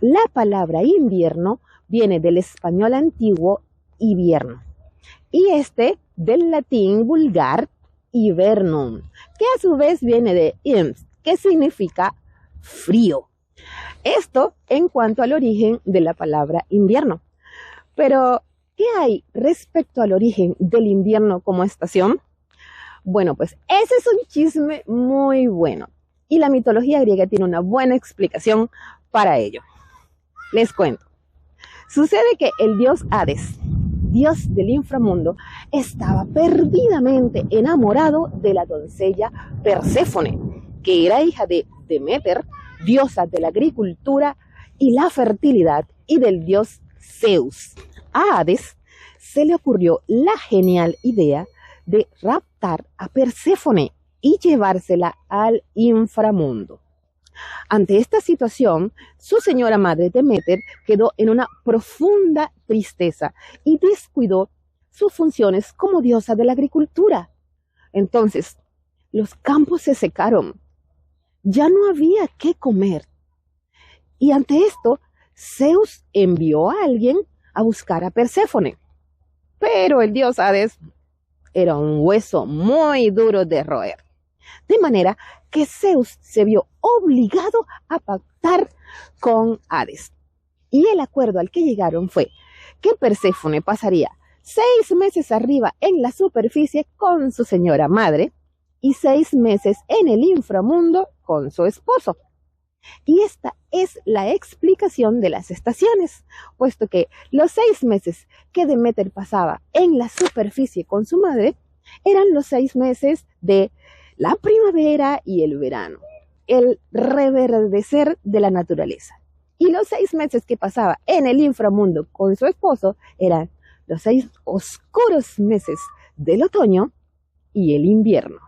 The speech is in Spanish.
La palabra invierno viene del español antiguo hibierno y del latín vulgar hibernum, que a su vez viene de ims, que significa frío. Esto en cuanto al origen de la palabra invierno. Pero, ¿qué hay respecto al origen del invierno como estación? Bueno, pues ese es un chisme muy bueno y la mitología griega tiene una buena explicación para ello. Les cuento. Sucede que el dios Hades, dios del inframundo, estaba perdidamente enamorado de la doncella Perséfone, que era hija de Deméter, diosa de la agricultura y la fertilidad, y del dios Zeus. A Hades se le ocurrió la genial idea de raptar a Perséfone y llevársela al inframundo. Ante esta situación, su señora madre Deméter quedó en una profunda tristeza y descuidó sus funciones como diosa de la agricultura. Entonces, los campos se secaron, ya no había qué comer. Y ante esto, Zeus envió a alguien a buscar a Perséfone. Pero el dios Hades era un hueso muy duro de roer. De manera que Zeus se vio obligado a pactar con Hades. Y el acuerdo al que llegaron fue que Perséfone pasaría 6 meses arriba en la superficie con su señora madre y 6 meses en el inframundo con su esposo. Y esta es la explicación de las estaciones, puesto que los 6 meses que Deméter pasaba en la superficie con su madre eran los 6 meses de la primavera y el verano, el reverdecer de la naturaleza. Y los 6 meses que pasaba en el inframundo con su esposo eran los 6 oscuros meses del otoño y el invierno.